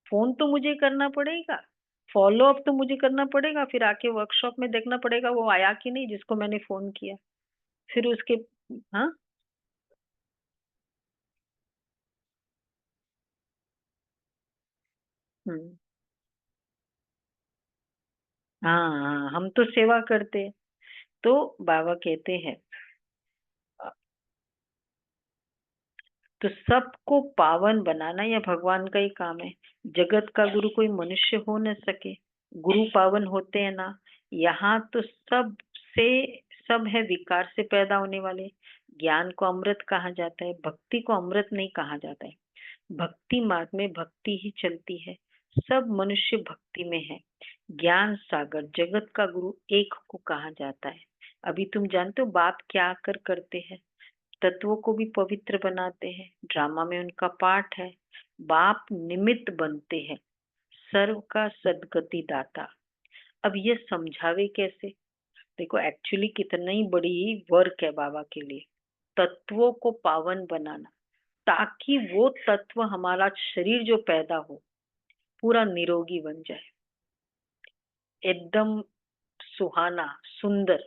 फोन तो मुझे करना पड़ेगा, फॉलो अप तो मुझे करना पड़ेगा, फिर आके वर्कशॉप में देखना पड़ेगा वो आया कि नहीं जिसको मैंने फोन किया। फिर उसके हाँ। हम्म। हाँ हाँ, हम तो सेवा करते हैं। तो बाबा कहते हैं तो सबको पावन बनाना यह भगवान का ही काम है। जगत का गुरु कोई मनुष्य हो न सके, गुरु पावन होते हैं ना। यहाँ तो सब है विकार से पैदा होने वाले। ज्ञान को अमृत कहा जाता है, भक्ति को अमृत नहीं कहा जाता है। भक्ति मार्ग में भक्ति ही चलती है, सब मनुष्य भक्ति में है। ज्ञान सागर जगत का गुरु एक को कहा जाता है। अभी तुम जानते हो बाप क्या आकर करते हैं, तत्वों को भी पवित्र बनाते हैं। ड्रामा में उनका पाठ है, बाप निमित्त बनते हैं, सर्व का सदगति दाता। अब ये समझावे कैसे, देखो एक्चुअली कितना ही बड़ी वर्क है बाबा के लिए, तत्वों को पावन बनाना, ताकि वो तत्व हमारा शरीर जो पैदा हो पूरा निरोगी बन जाए, एकदम सुहाना सुंदर।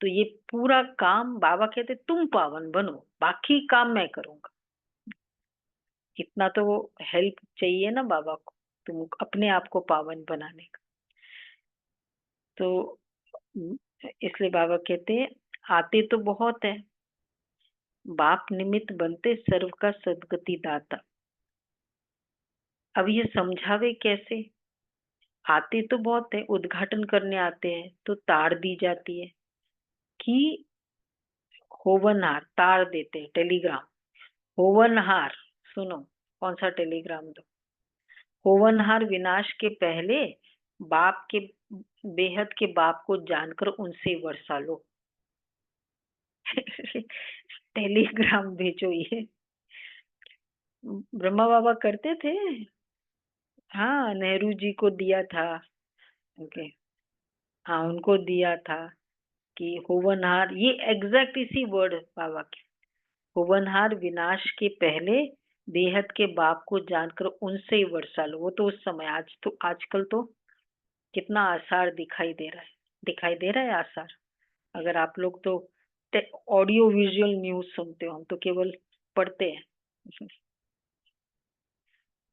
तो ये पूरा काम बाबा कहते तुम पावन बनो, बाकी काम मैं करूंगा। इतना तो हेल्प चाहिए ना बाबा को, तुम अपने आप को पावन बनाने का। तो इसलिए बाबा कहते हैं आते तो बहुत है, बाप निमित्त बनते सर्व का सद्गति दाता। अब ये समझावे कैसे? आते तो बहुत है, उद्घाटन करने आते हैं तो तार दी जाती है कि होवनहार, तार देते हैं, टेलीग्राम। होवनहार, सुनो कौन सा टेलीग्राम दो। होवनहार विनाश के पहले बाप के, बेहद के बाप को जानकर उनसे वर्षा लो। टेलीग्राम भेजो, ये ब्रह्मा बाबा करते थे। हाँ, नेहरू जी को दिया था। ओके, हाँ उनको दिया था कि होवनहार, ये एग्जैक्ट इसी वर्ड बाबा के, होवनहार विनाश के पहले बेहद के बाप को जानकर उनसे ही वर्षा लो। वो तो उस समय, आज तो आजकल तो कितना आसार दिखाई दे रहा है, दिखाई दे रहा है आसार। अगर आप लोग तो ऑडियो विजुअल न्यूज सुनते हो, हम तो केवल पढ़ते हैं।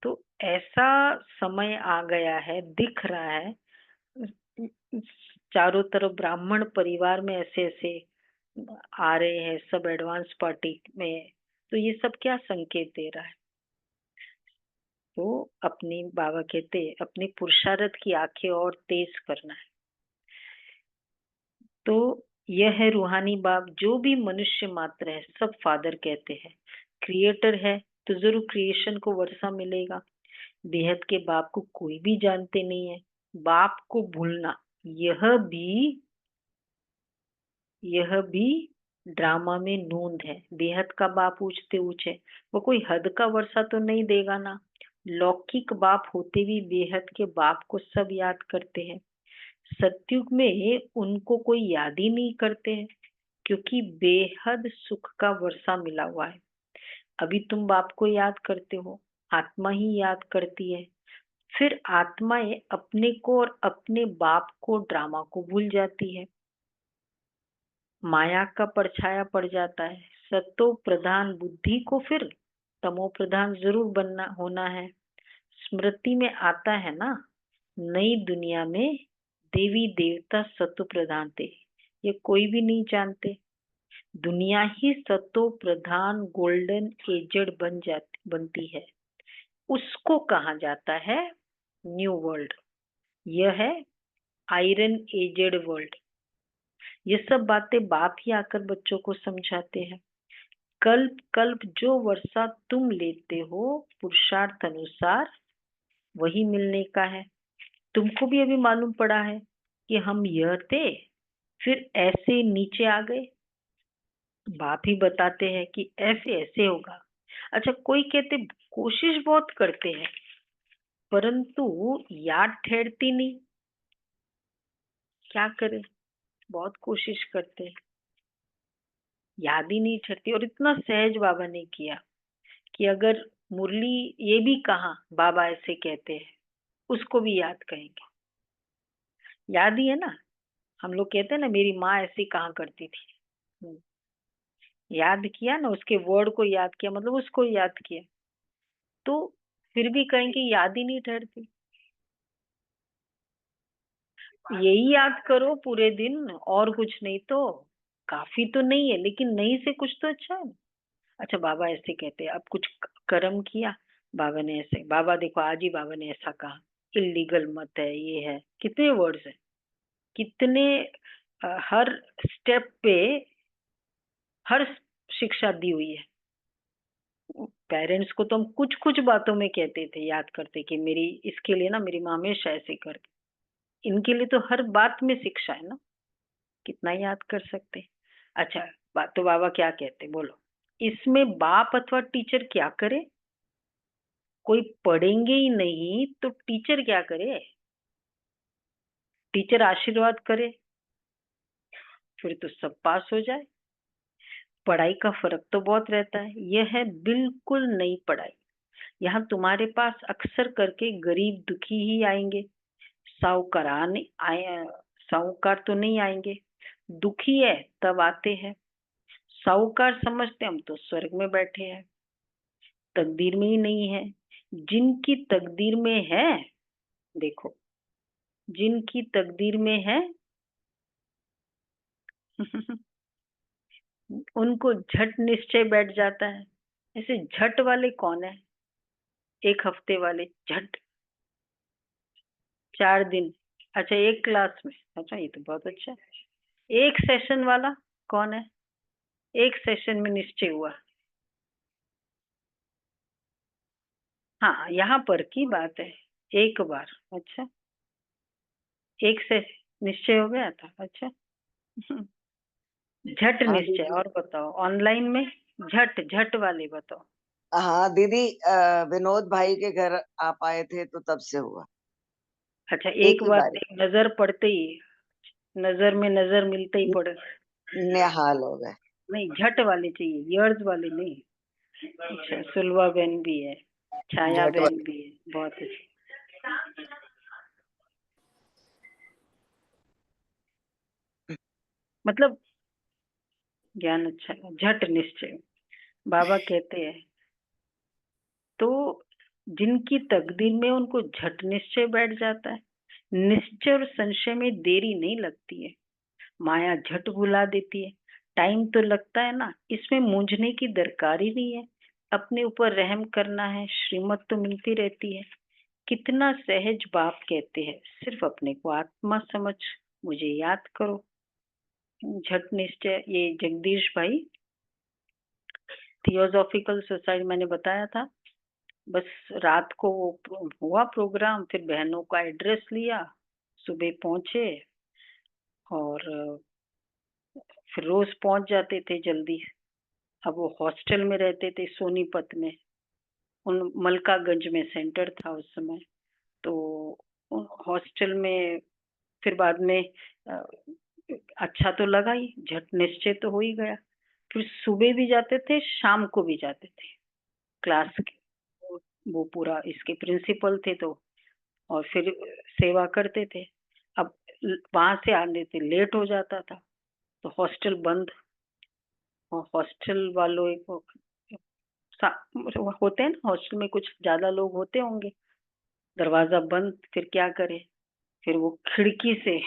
तो ऐसा समय आ गया है, दिख रहा है चारों तरफ ब्राह्मण परिवार में ऐसे ऐसे आ रहे हैं सब एडवांस पार्टी में। तो ये सब क्या संकेत दे रहा है? तो अपनी, बाबा कहते अपनी पुरुषार्थ की आंखें और तेज करना है। तो यह है रूहानी बाप, जो भी मनुष्य मात्र है सब फादर कहते हैं। क्रिएटर है तो जरूर क्रिएशन को वर्षा मिलेगा। बेहद के बाप को कोई भी जानते नहीं है। बाप को भूलना यह भी ड्रामा में नूंद है। बेहद का बाप ऊंचते ऊंचे, वो कोई हद का वर्षा तो नहीं देगा ना। लौकिक बाप होते भी बेहद के बाप को सब याद करते हैं। सतयुग में उनको कोई याद ही नहीं करते हैं, क्योंकि बेहद सुख का वर्षा मिला हुआ है। अभी तुम बाप को याद करते हो, आत्मा ही याद करती है। फिर आत्माएं अपने को और अपने बाप को, ड्रामा को भूल जाती है। माया का परछाया पड़ जाता है। सतो प्रधान बुद्धि को फिर तमो प्रधान जरूर बनना होना है। स्मृति में आता है ना, नई दुनिया में देवी देवता सतो प्रधान थे, ये कोई भी नहीं जानते। दुनिया ही सतो प्रधान गोल्डन एजड बनती है। उसको कहा जाता है न्यू वर्ल्ड। यह है आयरन एजेड वर्ल्ड। ये सब बातें बाप ही आकर बच्चों को समझाते हैं। कल्प कल्प जो वर्षा तुम लेते हो पुरुषार्थ अनुसार, वही मिलने का है। तुमको भी अभी मालूम पड़ा है कि हम यह थे, फिर ऐसे नीचे आ गए। बाप ही बताते हैं कि ऐसे ऐसे होगा। अच्छा, कोई कहते कोशिश बहुत करते हैं परंतु याद ठहरती नहीं। क्या करें, बहुत कोशिश करते हैं, याद ही नहीं ठहरती। और इतना सहज बाबा ने किया कि अगर मुरली ये भी कहा बाबा ऐसे कहते हैं, उसको भी याद करेंगे। याद ही है ना, हम लोग कहते हैं ना मेरी माँ ऐसे कहा करती थी। याद किया ना, उसके वर्ड को याद किया, मतलब उसको याद किया। तो फिर भी कहेंगे याद ही नहीं ठहरती। यही याद करो पूरे दिन, और कुछ नहीं तो। काफी तो नहीं है, लेकिन नहीं से कुछ तो अच्छा है। अच्छा, बाबा ऐसे कहते हैं, अब कुछ कर्म किया, बाबा ने ऐसे, बाबा देखो आज ही बाबा ने ऐसा कहा, इलीगल मत है, ये है। कितने वर्ड्स है, कितने हर स्टेप पे हर शिक्षा दी हुई है। पेरेंट्स को तो हम कुछ कुछ बातों में कहते थे, याद करते कि मेरी, इसके लिए ना मेरी माँ हमेशा ऐसे करती। इनके लिए तो हर बात में शिक्षा है ना, कितना याद कर सकते। अच्छा, बात तो बाबा क्या कहते बोलो, इसमें बाप अथवा टीचर क्या करे? कोई पढ़ेंगे ही नहीं तो टीचर क्या करे? टीचर आशीर्वाद करे, फिर तो सब पास हो जाए। पढ़ाई का फर्क तो बहुत रहता है, यह है बिल्कुल नई पढ़ाई। यहाँ तुम्हारे पास अक्सर करके गरीब दुखी ही आएंगे, साहूकार तो नहीं आएंगे। दुखी है तब आते हैं, साहूकार समझते हम तो स्वर्ग में बैठे हैं। तकदीर में ही नहीं है, जिनकी तकदीर में है, देखो जिनकी तकदीर में है उनको झट निश्चय बैठ जाता है। ऐसे झट वाले कौन है? एक हफ्ते वाले झट, 4 दिन, अच्छा एक क्लास में, अच्छा ये तो बहुत अच्छा है। एक सेशन वाला कौन है? एक सेशन में निश्चय हुआ। हाँ, यहाँ पर की बात है, एक बार, अच्छा एक से निश्चय हो गया था, अच्छा। झट हाँ निश्चय। दीदी। और बताओ ऑनलाइन में झट झट वाले बताओ। हाँ दीदी, विनोद भाई के घर आप आए थे तो तब से हुआ। अच्छा एक एक ही बार बारी एक नजर पड़ते ही, नजर में नजर मिलते ही पड़, निहाल हो गए। नहीं झट वाले चाहिए, इयर्स वाले नहीं। अच्छा सुलवा बहन भी है, छाया झट बहन भी है, बहुत अच्छी। मतलब ज्ञान अच्छा है, झट निश्चय। बाबा कहते हैं तो जिनकी तकदीर में उनको झट निश्चय बैठ जाता है। निश्चय और संशय में देरी नहीं लगती है, माया झट भुला देती है। टाइम तो लगता है ना, इसमें मूंझने की दरकार ही नहीं है। अपने ऊपर रहम करना है, श्रीमत तो मिलती रहती है। कितना सहज बाप कहते हैं, सिर्फ अपने को आत्मा समझ मुझे याद करो। झट निश्चय, ये जगदीश भाई थियोसॉफिकल सोसाइटी मैंने बताया था। बस रात को हुआ प्रोग्राम, फिर बहनों का एड्रेस लिया, सुबह पहुंचे और फिर रोज पहुंच जाते थे जल्दी। अब वो हॉस्टल में रहते थे सोनीपत में, उन मलकागंज में सेंटर था उस समय। तो हॉस्टल में फिर बाद में अ, अच्छा तो लगा ही, झट निश्चय तो हो ही गया। फिर सुबह भी जाते थे, शाम को भी जाते थे क्लास के। वो पूरा इसके प्रिंसिपल थे तो, और फिर सेवा करते थे। अब वहां से आने थे लेट हो जाता था तो हॉस्टल बंद, और हॉस्टल वालों को होते हैं ना हॉस्टल में, कुछ ज्यादा लोग होते होंगे, दरवाजा बंद, फिर क्या करे। फिर वो खिड़की से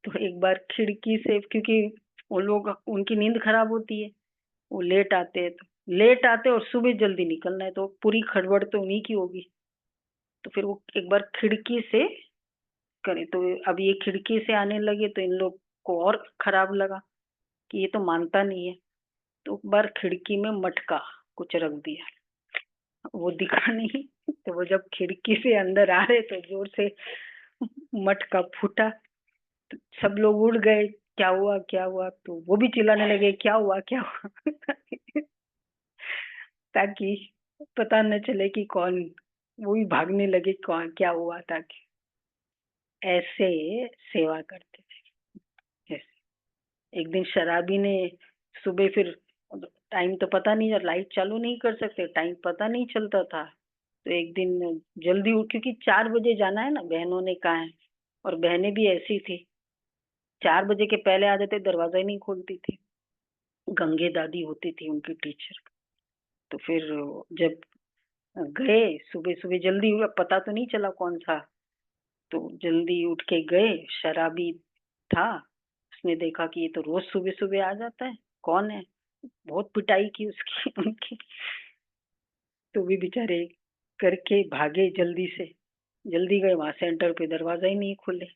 तो एक बार खिड़की से, क्योंकि वो लोग उनकी नींद खराब होती है, वो लेट आते हैं, तो लेट आते और सुबह जल्दी निकलना है तो पूरी खड़बड़ तो उन्हीं की होगी। तो फिर वो एक बार खिड़की से करे, तो अब ये खिड़की से आने लगे तो इन लोग को और खराब लगा कि ये तो मानता नहीं है। तो एक बार खिड़की में मटका कुछ रख दिया, वो दिखा नहीं। तो वो जब खिड़की से अंदर आ रहे तो जोर से मटका फूटा, तो सब लोग उड़ गए, क्या हुआ क्या हुआ, तो वो भी चिल्लाने लगे क्या हुआ क्या हुआ। ताकि पता न चले कि कौन, वो भी भागने लगे कौन क्या हुआ, ताकि ऐसे सेवा करते थे। ऐसे एक दिन शराबी ने सुबह फिर, टाइम तो पता नहीं, लाइट चालू नहीं कर सकते, टाइम पता नहीं चलता था। तो एक दिन जल्दी उठ, क्योंकि 4 बजे जाना है ना बहनों ने कहा है, और बहनें भी ऐसी थी 4 बजे के पहले आ जाते, दरवाजा ही नहीं खोलती थी। गंगे दादी होती थी उनकी टीचर। तो फिर जब गए सुबह सुबह जल्दी हुआ, पता तो नहीं चला कौन सा, तो जल्दी उठ के गए, शराबी था। उसने देखा कि ये तो रोज सुबह सुबह आ जाता है, कौन है। बहुत पिटाई की उसकी उनकी। तो भी बेचारे करके भागे जल्दी से, जल्दी गए वहां सेंटर पे, दरवाजा ही नहीं खुले।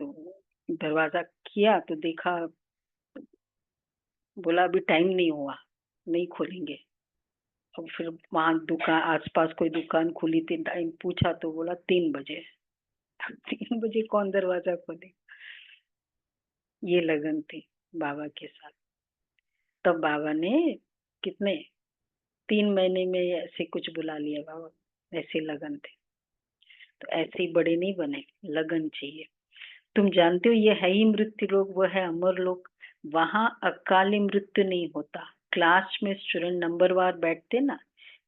तो दरवाजा किया तो देखा, बोला अभी टाइम नहीं हुआ, नहीं खोलेंगे। अब फिर वहां दुकान आसपास कोई दुकान खुली थी, टाइम पूछा तो बोला 3 बजे। अब 3 बजे कौन दरवाजा खोले। ये लगन थी बाबा के साथ। तब बाबा ने कितने 3 महीने में ऐसे कुछ बुला लिया बाबा, ऐसे लगन थे। तो ऐसे ही बड़े नहीं बने, लगन चाहिए। तुम जानते हो ये है ही मृत्यु लोक, वह है अमर लोक। वहां अकाली मृत्यु नहीं होता। क्लास में स्टूडेंट नंबरवार बैठते ना,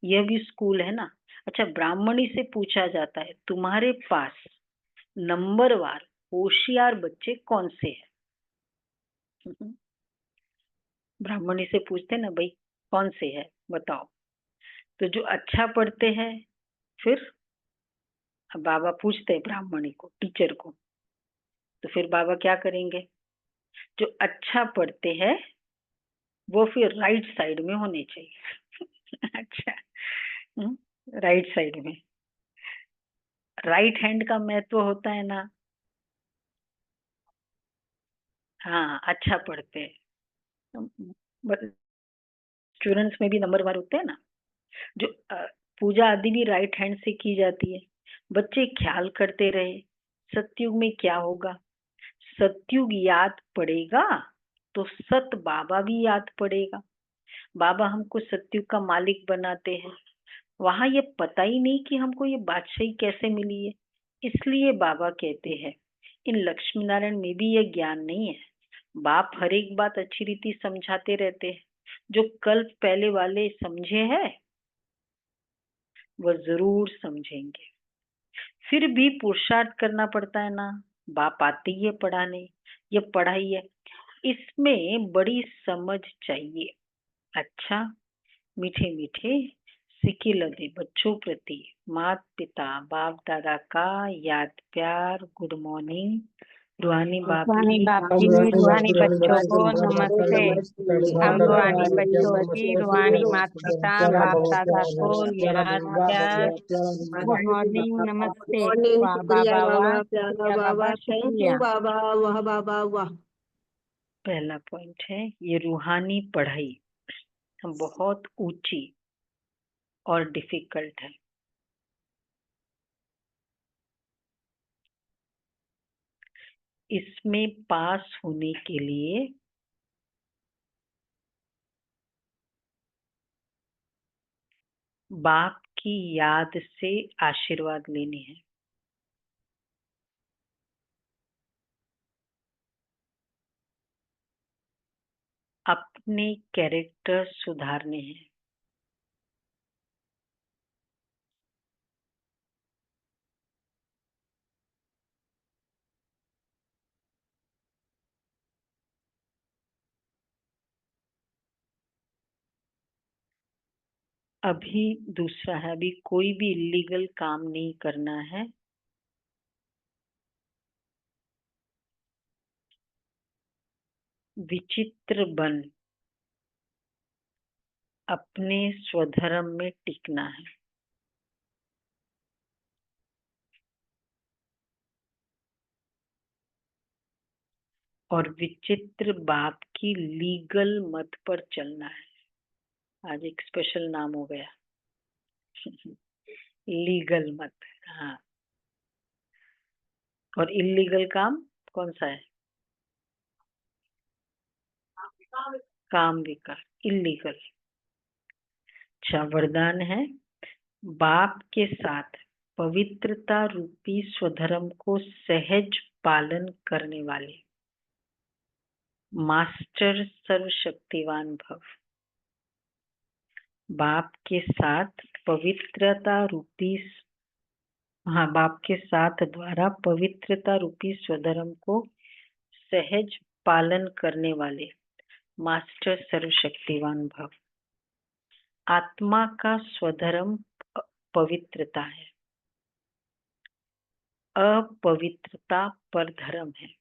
यह भी स्कूल है ना। अच्छा, ब्राह्मणी से पूछा जाता है तुम्हारे पास नंबरवार होशियार बच्चे कौन से हैं? ब्राह्मणी से पूछते ना, भाई कौन से है बताओ। तो जो अच्छा पढ़ते हैं, फिर अब बाबा पूछते हैं ब्राह्मणी को, टीचर को, तो फिर बाबा क्या करेंगे? जो अच्छा पढ़ते हैं वो फिर राइट साइड में होने चाहिए। अच्छा, राइट साइड में। राइट हैंड का महत्व होता है ना। हाँ, अच्छा पढ़ते हैं। स्टूडेंट्स में भी नंबरवार होते हैं ना। जो पूजा आदि भी राइट हैंड से की जाती है। बच्चे ख्याल करते रहे सतयुग में क्या होगा। सतयुग याद पड़ेगा तो सत बाबा भी याद पड़ेगा। बाबा हमको सतयुग का मालिक बनाते हैं। वहां ये पता ही नहीं कि हमको ये बादशाही कैसे मिली है। इसलिए बाबा कहते हैं इन लक्ष्मी नारायण में भी यह ज्ञान नहीं है। बाप हर एक बात अच्छी रीति समझाते रहते हैं। जो कल्प पहले वाले समझे हैं वह जरूर समझेंगे। फिर भी पुरुषार्थ करना पड़ता है ना। बाप आते ही है पढ़ाने, ये पढ़ाई है, इसमें बड़ी समझ चाहिए। अच्छा, मीठे मीठे सिक्के लदे बच्चों प्रति माता पिता बाप दादा का याद प्यार, गुड मॉर्निंग। रूहानी बाप रूहानी की बाप की, रूहानी बच्चों को नमस्ते। हम रूहानी बच्चों की, रूहानी माता पिता बाप दादा को याद प्यार, गुड मॉर्निंग, नमस्ते। मॉर्निंग, वाह शुक्रिया बाबा वाह, बाबा, प्यारा शुक्रिया बाबा, बाबा, थैंक यू शुक्रिया। बाबा, वाह बाबा वाह। पहला पॉइंट है ये रूहानी पढ़ाई बहुत ऊंची और डिफिकल्ट है। इसमें पास होने के लिए बाप की याद से आशीर्वाद लेने हैं। अपने कैरेक्टर सुधारने हैं। अभी दूसरा है, अभी कोई भी इलीगल काम नहीं करना है। विचित्र बन अपने स्वधर्म में टिकना है। और विचित्र बाप की लीगल मत पर चलना है। आज एक स्पेशल नाम हो गया। लीगल मत। हाँ, और इलीगल काम कौन सा है? काम विकार, इलीगल। अच्छा, वरदान है बाप के साथ पवित्रता रूपी स्वधर्म को सहज पालन करने वाले मास्टर सर्वशक्तिवान भव। बाप के साथ पवित्रता रूपी, हाँ, बाप के साथ द्वारा पवित्रता रूपी स्वधर्म को सहज पालन करने वाले मास्टर सर्वशक्तिवान भव। आत्मा का स्वधर्म पवित्रता है, अपवित्रता परधर्म है।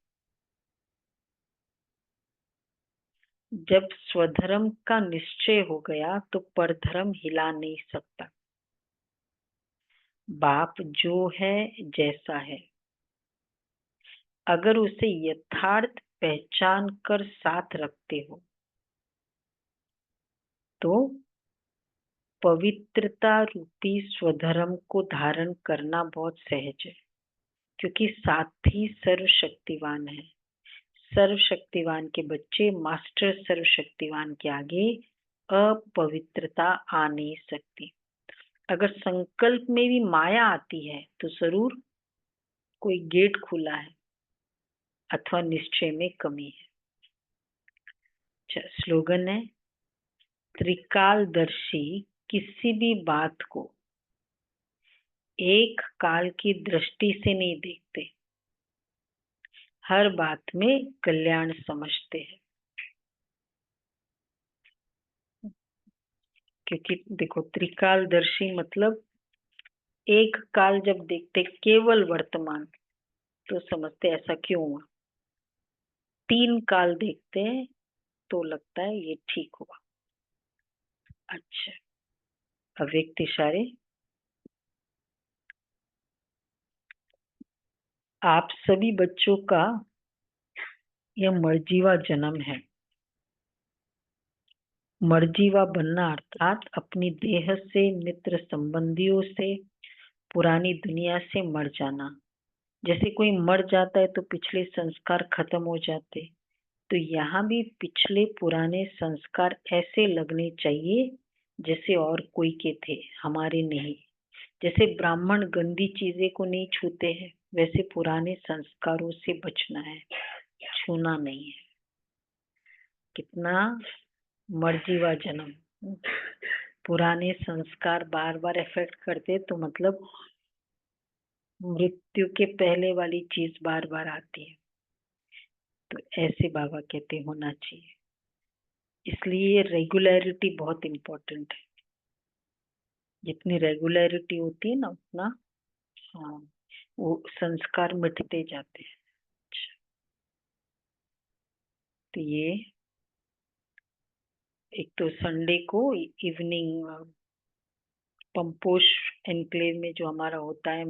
जब स्वधर्म का निश्चय हो गया तो परधर्म हिला नहीं सकता। बाप जो है जैसा है, अगर उसे यथार्थ पहचान कर साथ रखते हो तो पवित्रता रूपी स्वधर्म को धारण करना बहुत सहज है, क्योंकि साथी सर्वशक्तिवान है। सर्वशक्तिवान के बच्चे मास्टर सर्वशक्तिवान के आगे अपवित्रता आ नहीं सकती। अगर संकल्प में भी माया आती है तो जरूर कोई गेट खुला है, अथवा निश्चय में कमी है। अच्छा, स्लोगन है, त्रिकालदर्शी किसी भी बात को एक काल की दृष्टि से नहीं देखते, हर बात में कल्याण समझते हैं। क्योंकि देखो, त्रिकालदर्शी मतलब एक काल जब देखते केवल वर्तमान, तो समझते ऐसा क्यों हुआ। 3 काल देखते हैं तो लगता है ये ठीक हुआ। अच्छा, अव्यक्त इशारे। आप सभी बच्चों का यह मर्जीवा जन्म है। मर्जीवा बनना अर्थात अपनी देह से, मित्र संबंधियों से, पुरानी दुनिया से मर जाना। जैसे कोई मर जाता है तो पिछले संस्कार खत्म हो जाते, तो यहाँ भी पिछले पुराने संस्कार ऐसे लगने चाहिए जैसे और कोई के थे, हमारे नहीं। जैसे ब्राह्मण गंदी चीजें को नहीं छूते हैं, वैसे पुराने संस्कारों से बचना है, छूना नहीं है। कितना मर्जीवा जन्म। पुराने संस्कार बार बार इफेक्ट करते तो मतलब मृत्यु के पहले वाली चीज बार बार आती है। तो ऐसे बाबा कहते होना चाहिए। इसलिए रेगुलरिटी बहुत इम्पोर्टेंट है। जितनी रेगुलरिटी होती है ना उतना, हाँ, वो संस्कार मिटते जाते हैं। अच्छा, तो ये एक तो संडे को इवनिंग पंपोश एनक्लेव में जो हमारा होता है